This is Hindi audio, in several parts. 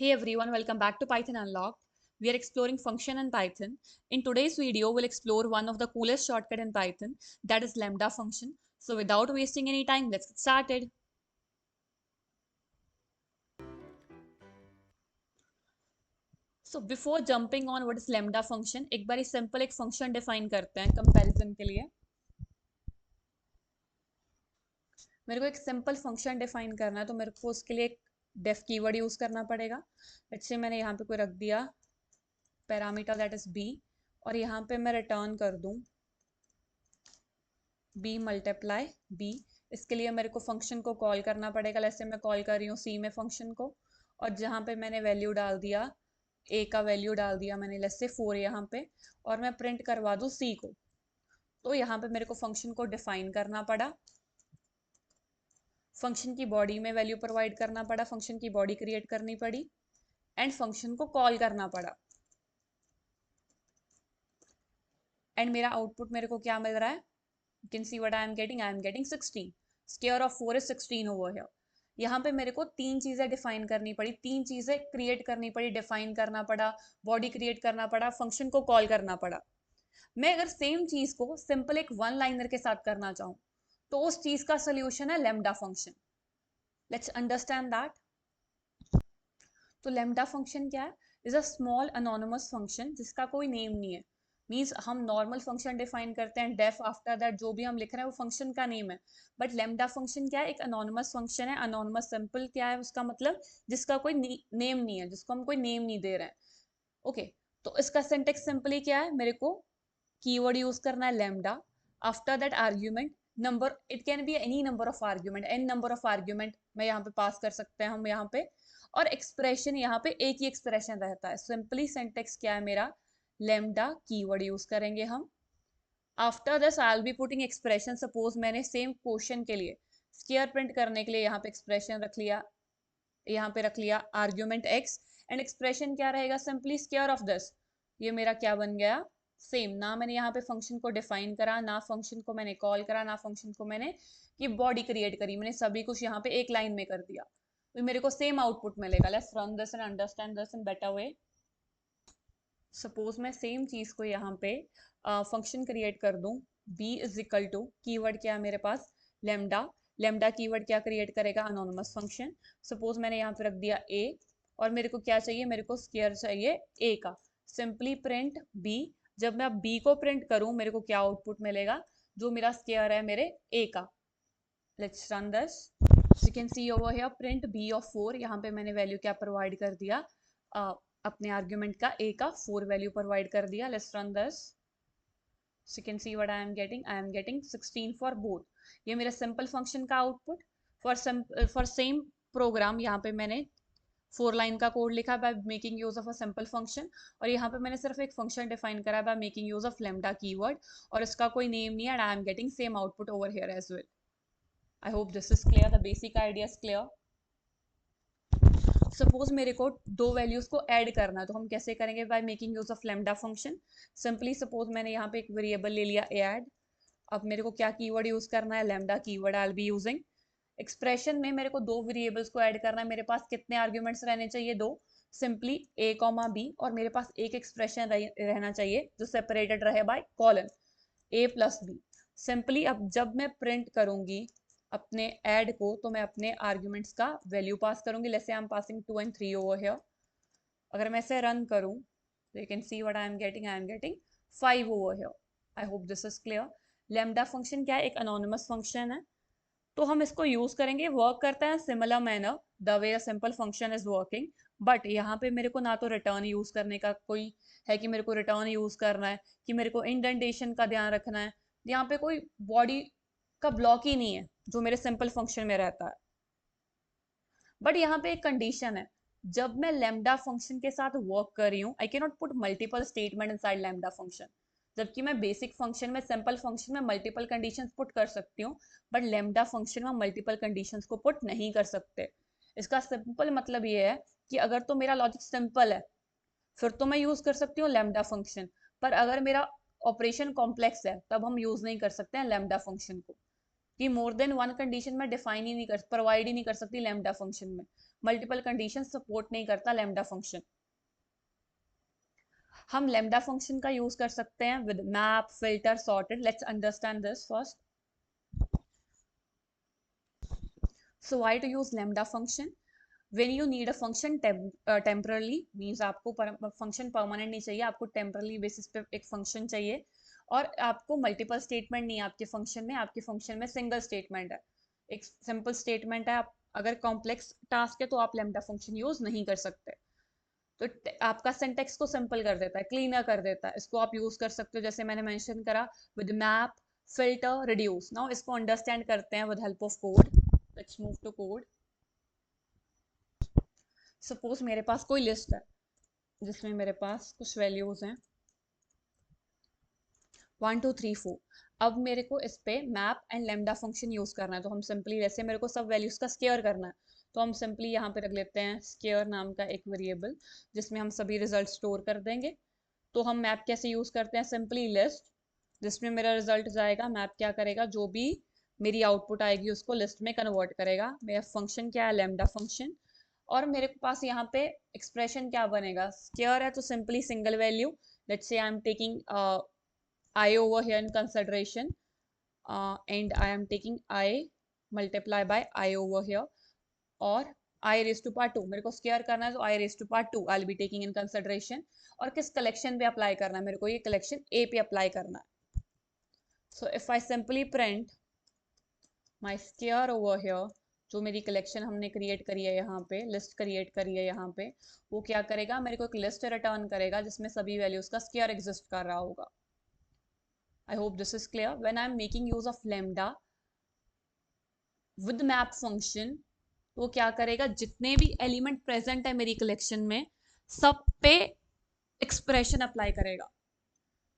Hey everyone, welcome back to Python Unlocked. We are exploring function in Python. In today's video, we'll explore one of the coolest shortcut in Python, that is lambda function. So without wasting any time, let's get started. So before jumping on what is lambda function, एक बारी simple एक function define करते हैं comparison के लिए. मेरे को एक सिंपल फंक्शन डिफाइन करना है, तो मेरे को उसके लिए एक डेफ कीवर्ड यूज करना पड़ेगा. लेट्स से मैंने यहाँ पे कोई रख दिया पैरामीटर दैट इज बी, और यहाँ पे मैं रिटर्न कर दूं बी मल्टीप्लाई बी. इसके लिए मेरे को फंक्शन को कॉल करना पड़ेगा. जैसे मैं कॉल कर रही हूँ सी में फंक्शन को, और जहाँ पे मैंने वैल्यू डाल दिया ए का वैल्यू डाल दिया मैंने लेट्स से 4 यहाँ पे, और मैं प्रिंट करवा दूँ सी को. तो यहाँ पे मेरे को फंक्शन को डिफाइन करना पड़ा, फंक्शन की बॉडी में वैल्यू प्रोवाइड करना पड़ा, फंक्शन की बॉडी क्रिएट करनी पड़ी, एंड फंक्शन को कॉल करना पड़ा. एंड मेरा आउटपुट मेरे को क्या मिल रहा है? You can see what I am getting 16. Square of 4 is 16 over here. यहाँ पे मेरे को तीन चीजें डिफाइन करनी पड़ी, तीन चीजें क्रिएट करनी पड़ी, डिफाइन करना पड़ा, बॉडी क्रिएट करना पड़ा, फंक्शन को कॉल करना पड़ा. मैं अगर सेम चीज को सिंपल एक वन लाइनर के साथ करना चाहूँ, तो उस चीज का सोल्यूशन है lambda function. Let's understand that. तो लैम्डा फंक्शन क्या है? Is a small anonymous function जिसका कोई नेम नहीं है. मीन्स हम नॉर्मल फंक्शन डिफाइन करते हैं, डेफ आफ्टर दैट जो भी हम लिख रहे हैं वो फंक्शन का नेम है. बट लैम्डा फंक्शन क्या है? एक अनोनिमस फंक्शन है. अनोनिमस सिंपल क्या है उसका मतलब? जिसका कोई नेम नहीं है, जिसको हम कोई नेम नहीं दे रहे हैं. ओके, तो इसका सिंटेक्स सिंपली क्या है? मेरे को कीवर्ड यूज करना है lambda, after that argument number, it can be any number of argument, n number of argument मैं यहाँ पे पास कर सकते हैं हम यहाँ पे. और एक्सप्रेशन यहाँ पे एक ही एक्सप्रेशन रहता है. सिंपली सिंटेक्स क्या है मेरा? लैम्डा कीवर्ड यूज करेंगे हम. After this I will be putting expression. Suppose मैंने सेम क्वेश्चन के लिए स्क्वायर प्रिंट करने के लिए यहाँ पे एक्सप्रेशन रख लिया, यहाँ पे रख लिया आर्ग्यूमेंट x, एंड एक्सप्रेशन क्या रहेगा? Simply square of this. ये मेरा क्या बन गया? सेम. ना मैंने यहाँ पे फंक्शन को डिफाइन करा, ना फंक्शन को मैंने कॉल करा, ना फंक्शन को मैंने की बॉडी क्रिएट करी, मैंने सभी कुछ यहाँ पे एक लाइन में कर दिया. तो मेरे को सेम आउटपुट मिलेगा. Let's run this and understand this in better way. Suppose मैं सेम चीज को यहाँ पे फंक्शन क्रिएट कर दूं, b is equal to keyword क्या है मेरे पास? लेमडा. लेमडा कीवर्ड क्या क्रिएट करेगा? Anonymous function. सपोज मैंने यहाँ पे रख दिया a, और मेरे को क्या चाहिए? मेरे को स्क्वायर चाहिए a का. Simply print b. जब मैं b को प्रिंट करूं, मेरे को क्या आउटपुट मिलेगा? जो मेरा स्क्वायर है मेरे a का. Let's run this. You can see over here print b of 4. यहाँ पे मैंने वैल्यू क्या प्रोवाइड कर दिया? अपने आर्ग्यूमेंट का a का 4 वैल्यू प्रोवाइड कर दिया. Let's run this. So you can see what I am getting 16 for both. ये मेरा सिंपल फंक्शन का आउटपुट. फॉर सेम प्रोग्राम यहाँ पे मैंने 4 लाइन का कोड लिखा by making use of a simple function, और यहाँ पे मैंने सिर्फ एक फंक्शन डिफाइन करा by making use of lambda keyword, और इसका कोई नेम नहीं है, and I am getting same output over here as well. I hope this is clear, the basic idea is clear. Suppose मेरे को दो वैल्यूज को ऐड करना है, तो हम कैसे करेंगे? Bye making use of lambda function. Simply suppose मैंने यहाँ पे एक वेरिएबल ले लिया ऐड. अब मेरे को क्या कीवर्ड यूज करना है? Lambda keyword I will be using. Expression में मेरे को दो वेरिएबल्स को ऐड करना है. मेरे पास कितने आर्ग्यूमेंट्स रहने चाहिए? दो. सिंपली a कॉमा बी, और मेरे पास एक एक्सप्रेशन रहना चाहिए जो सेपरेटेड रहे by colon a plus B. Simply अब जब मैं प्रिंट करूंगी अपने ऐड को, तो मैं अपने आर्ग्यूमेंट्स का वैल्यू पास करूंगी. Let's say I am passing 2 and 3 over here. अगर मैं इसे रन करूं, तो you can see what I am getting 5 over here. I hope this is clear. Lambda function क्या है? एक अनोनिमस फंक्शन है. तो हम इसको यूज करेंगे, वर्क करता है similar manner the way a simple function is working. But यहाँ पे मेरे को ना तो रिटर्न यूज करने का कोई है कि मेरे को रिटर्न यूज करना है, कि मेरे को इंडेंटेशन का ध्यान रखना है. यहाँ पे कोई बॉडी का ब्लॉक ही नहीं है जो मेरे सिंपल फंक्शन में रहता है. बट यहाँ पे एक कंडीशन है. जब मैं लैम्डा फंक्शन के साथ वर्क कर रही हूँ, I can not put multiple statement inside lambda function. जबकि मैं बेसिक फंक्शन में, सिंपल फंक्शन में मल्टीपल कंडीशंस पुट कर सकती हूँ, बट लैम्डा फंक्शन में मल्टीपल कंडीशंस को पुट नहीं कर सकते. इसका सिंपल मतलब ये है कि अगर तो मेरा लॉजिक सिंपल है, फिर तो मैं यूज कर सकती हूँ लैम्डा फंक्शन. पर अगर मेरा ऑपरेशन कॉम्प्लेक्स है, तब हम यूज नहीं कर सकते हैं लैम्डा फंक्शन को. कि मोर देन वन कंडीशन में डिफाइन ही नहीं कर, प्रोवाइड ही नहीं कर सकती लैम्डा फंक्शन में. मल्टीपल कंडीशन सपोर्ट नहीं करता लैम्डा फंक्शन। हम लैम्डा फंक्शन का यूज कर सकते हैं with map, filter, sorted. Let's understand this first. So why to use lambda function? when you need a function temporarily means आपको फंक्शन परमानेंट नहीं चाहिए, आपको टेम्परली बेसिस पे एक फंक्शन चाहिए, और आपको मल्टीपल स्टेटमेंट नहीं है आपके फंक्शन में, आपके फंक्शन में सिंगल स्टेटमेंट है, एक सिंपल स्टेटमेंट है। आप अगर कॉम्प्लेक्स टास्क है तो आप लैम्डा फंक्शन यूज नहीं कर सकते। तो आपका सिंटेक्स को सिंपल कर देता है, क्लीनर कर देता है, इसको आप यूज कर सकते हो जैसे मैंने मेंशन करा with map, filter, reduce. Now इसको अंडरस्टैंड करते हैं with help of code. Let's move to code. Suppose मेरे पास कोई लिस्ट है जिसमें मेरे पास कुछ वैल्यूज हैं 1 2 3 4। अब मेरे को इस पे map and lambda function use करना है, तो हम सिंपली, वैसे मेरे को सब वैल्यूज का स्केयर करना है, तो हम सिंपली यहाँ पे रख लेते हैं स्केयर नाम का एक वेरिएबल जिसमें हम सभी रिजल्ट स्टोर कर देंगे। तो हम मैप कैसे यूज करते हैं? सिंपली लिस्ट, जिसमें मेरा रिजल्ट जाएगा, मैप क्या करेगा, जो भी मेरी आउटपुट आएगी उसको लिस्ट में कन्वर्ट करेगा। मेरा फंक्शन क्या है? Lambda function. और मेरे पास यहाँ पे एक्सप्रेशन क्या बनेगा? स्केयर है तो simply single value, let's say I am taking I over here in consideration, and I am taking I multiply by I over here, और I raised to power 2 मेरे को स्केयर करना है, तो I raised to power 2 I'll be taking in consideration। और किस कलेक्शन पे अप्लाई करना है? मेरे को ये कलेक्शन A पे अप्लाई करना है। So if I simply print my square over here, जो मेरी कलेक्शन हमने क्रिएट करी है यहाँ पे, लिस्ट क्रिएट करी है यहाँ पे, वो क्या करेगा? मेरे को एक लिस्ट रिटर्न करेगा जिसमें सभी वैल्यूज का स्केयर एग्जिस्ट कर रहा होगा। I hope this is clear. When I'm making use of lambda with map function, तो क्या करेगा? जितने भी एलिमेंट प्रेजेंट है मेरी कलेक्शन में, सब पे एक्सप्रेशन अप्लाई करेगा।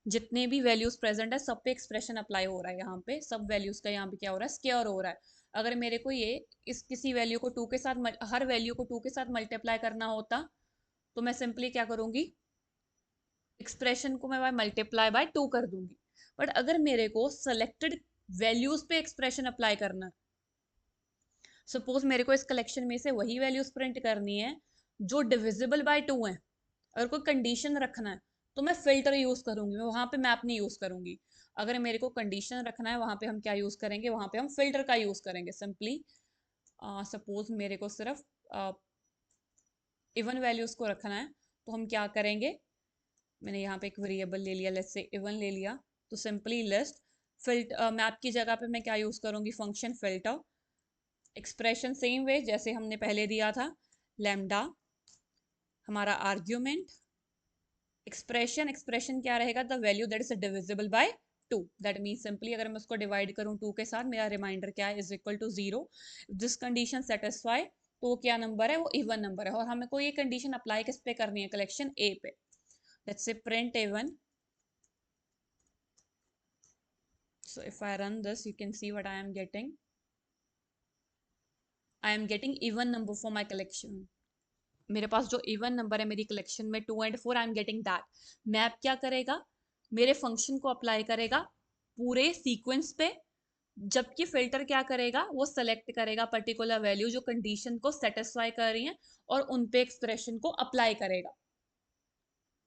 जितने भी वैल्यूज प्रेजेंट है सब पे एक्सप्रेशन अप्लाई हो रहा है, यहाँ पे सब वैल्यूज का यहाँ पे क्या हो रहा है? स्केयर हो रहा है। अगर मेरे को ये इस किसी वैल्यू को 2 के साथ, हर वैल्यू को 2 के साथ मल्टीप्लाई करना होता, तो मैं सिंपली क्या करूंगी? एक्सप्रेशन को मैं मल्टीप्लाई बाय 2 कर दूंगी। बट अगर मेरे को सेलेक्टेड वैल्यूज पे एक्सप्रेशन अप्लाई करना है, सपोज मेरे को इस कलेक्शन में से वही वैल्यूज प्रिंट करनी है जो डिविजिबल बाय 2 है, अगर कोई कंडीशन रखना है तो मैं फिल्टर यूज करूंगी, मैं वहां पे मैप नहीं यूज करूंगी। अगर मेरे को कंडीशन रखना है वहां पे हम क्या यूज करेंगे? वहां पे हम फिल्टर का यूज करेंगे। सिंपली सपोज मेरे को सिर्फ इवन वैल्यूज को रखना है, तो हम क्या करेंगे? मैंने यहाँ पे एक वेरिएबल ले लिया, लेट्स से इवन ले लिया, तो सिंपली लिस्ट फिल्टर, मैप की जगह पे मैं क्या यूज करूंगी? Function filter. Expression same way जैसे हमने पहले दिया था, लैम्डा हमारा आर्ग्यूमेंट, एक्सप्रेशन, एक्सप्रेशन क्या रहेगा? The value that is divisible by 2। That mean simply अगर मैं उसको डिवाइड करूं 2 के साथ, मेरा रिमाइंडर क्या है? Is equal to 0। This condition satisfy, तो वो क्या नंबर है? वो इवन नंबर है। और हमें को ये कंडीशन अप्लाई किस पे करनी है? कलेक्शन ए पे। Let's say print even, so if I run this you can see what I am getting. I am getting even number for my collection। मेरे पास जो इवन नंबर है मेरी कलेक्शन में 2 and 4, I am getting that. Map क्या करेगा? मेरे फंक्शन को अप्लाई करेगा पूरे सीक्वेंस पे, जबकि फिल्टर क्या करेगा? वो सेलेक्ट करेगा पर्टिकुलर वैल्यू जो कंडीशन को सेटिस्फाई कर रही है और उन पे एक्सप्रेशन को अप्लाई करेगा।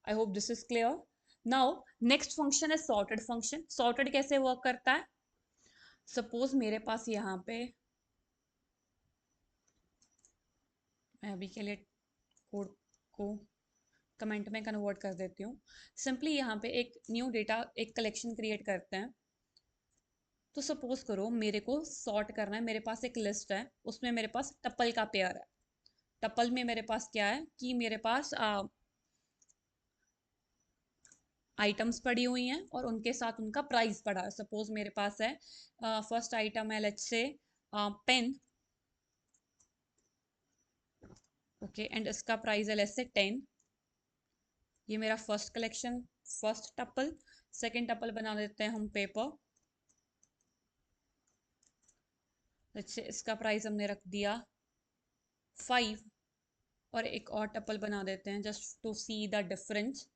आई hope this is clear. Now next function है सॉर्टेड फंक्शन। सॉर्टेड कैसे वर्क करता है? सपोज मेरे पास यहाँ पे, मैं अभी के लिए कोड को कमेंट में कन्वर्ट कर देती हूँ। सिंपली यहाँ पे एक न्यू डेटा, एक कलेक्शन क्रिएट करते हैं। तो सपोज करो मेरे को सॉर्ट करना है, मेरे पास एक लिस्ट है, उसमें मेरे पास टपल का पेयर है। टपल में मेरे पास क्या है कि मेरे पास आइटम्स पड़ी हुई हैं और उनके साथ उनका प्राइस पड़ा है। सपोज मेरे पास है फर्स्ट आइटम है, let's say pen, okay, and इसका प्राइस है लेट्स से 10। ये मेरा first collection, first tuple. Second tuple बना देते हैं हम पेपर, जैसे इसका प्राइस हमने रख दिया 5। और एक और टपल बना देते हैं just to see the difference,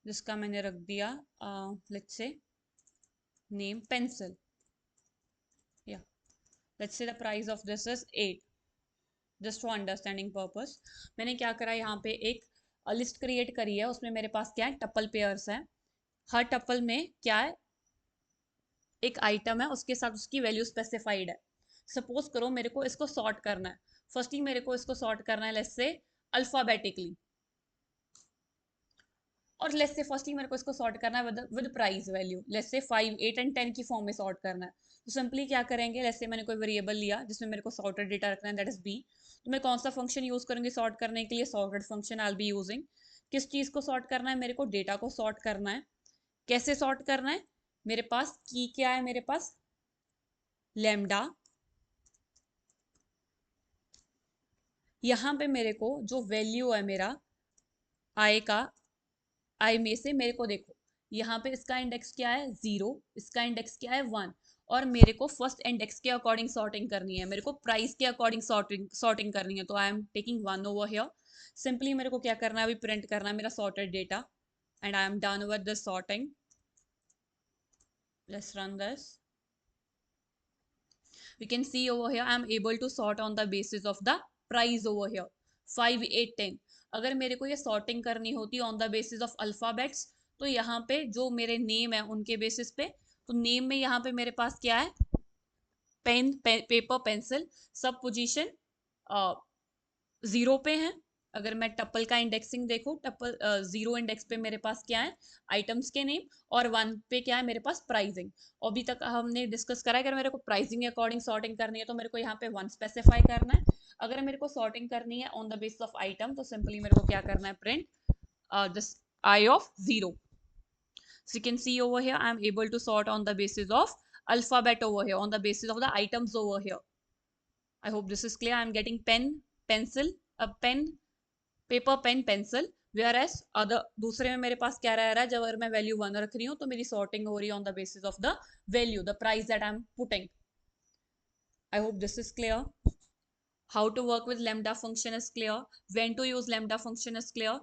जिसका मैंने रख दिया लेट्स से नेम पेंसिल, या let's say the price of this is 8। Just for understanding purpose. मैंने क्या करा, यहाँ पे एक लिस्ट क्रिएट करी है, उसमें मेरे पास क्या है, टपल पेयर्स है। हर टपल में क्या है, एक आइटम है, उसके साथ उसकी वैल्यू स्पेसिफाइड है। सपोज करो मेरे को इसको सॉर्ट करना है, फर्स्टली मेरे को इसको सॉर्ट करना है लेट्स से अल्फाबेटिकली, और लेट्स से फर्स्टली मेरे को इसको सॉर्ट करना है with price value, let's say 5, 8 and 10 की फॉर्म में सॉर्ट करना है। तो सिंपली क्या करेंगे, लेट्स से मैंने कोई वेरिएबल लिया जिसमें मेरे को सॉर्टेड डेटा रखना है, दैट इज बी। तो मैं कौन सा फंक्शन यूज करूंगी सॉर्ट करने के लिए, sorted function I will be using. किस चीज को सॉर्ट करना है, मेरे को डेटा को सॉर्ट करना है। कैसे सॉर्ट करना है, मेरे पास की क्या है, मेरे पास लैम्डा। यहाँ पे मेरे को जो वैल्यू है मेरा आई का, आई में से मेरे को देखो, यहाँ पे इसका इंडेक्स क्या है 0, इसका इंडेक्स क्या है 1, और मेरे को फर्स्ट इंडेक्स के अकॉर्डिंग सॉर्टिंग करनी है, मेरे को प्राइस के अकॉर्डिंग सॉर्टिंग करनी है। तो I am taking 1 over here. Simply मेरे को क्या करना है, अभी प्रिंट करना है मेरा sorted data, and I am done with the sorting. Let's run this. You can see over here I am able to sort on the basis of the price over here 5, 8, 10। अगर मेरे को ये सॉर्टिंग करनी होती on the basis of alphabets, तो यहाँ पे जो मेरे नेम है उनके बेसिस पे, तो नेम में यहाँ पे मेरे पास क्या है, पेपर पेंसिल, सब पोजीशन जीरो पे है। अगर मैं टप्पल का इंडेक्सिंग देखूं, टप्पल जीरो इंडेक्स पे मेरे पास क्या है, आइटम्स के नेम, और 1 पे क्या है मेरे पास प्राइसिंग। अभी तक हमने डिस्कस करा है, अगर मेरे को प्राइसिंग के अकॉर्डिंग सॉर्टिंग करनी है तो मेरे को यहाँ पे 1 स्पेसिफाई करना है। अगर मेरे को सॉर्टिंग करनी है on the basis of item, तो सिंपली मेरे को क्या करना है, print this I of 0। So you can see over here I am able to sort on the basis of alphabet over here, on the basis of the items over here. I hope this is clear. I am getting pen, pencil, a pen, paper pen pencil, whereas other दूसरे में मेरे पास क्या रह रहा है, जब अगर मैं वैल्यू 1 रख रही हूँ तो मेरी सॉर्टिंग हो रही है on the basis of the value, the price that I am putting. I hope this is clear. How to work with lambda function is clear, when to use lambda function is clear.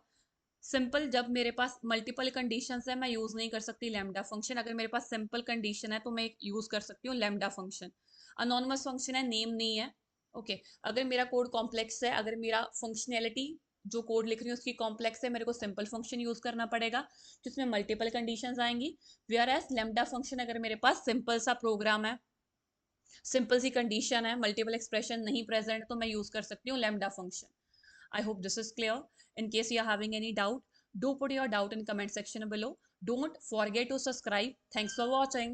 Simple, जब मेरे पास मल्टीपल कंडीशंस है मैं यूज नहीं कर सकती lambda फंक्शन। अगर मेरे पास सिंपल कंडीशन है तो मैं यूज कर सकती हूँ lambda फंक्शन। अनोनिमस फंक्शन है, नेम नहीं है। ओके अगर मेरा कोड कॉम्प्लेक्स है, अगर मेरा फंक्शनैलिटी जो कोड लिख रही हूँ उसकी कॉम्प्लेक्स है, मेरे को सिंपल फंक्शन यूज करना पड़ेगा जिसमें मल्टीपल कंडीशंस आएंगी। वेयर एज lambda फंक्शन अगर मेरे पास सिंपल सा प्रोग्राम है, सिंपल सी कंडीशन है, मल्टीपल एक्सप्रेशन नहीं प्रेजेंट, तो मैं यूज कर सकती हूँ lambda function. I hope this is clear. In case you are having any doubt, do put your doubt in comment section below. Don't forget to subscribe. Thanks for watching.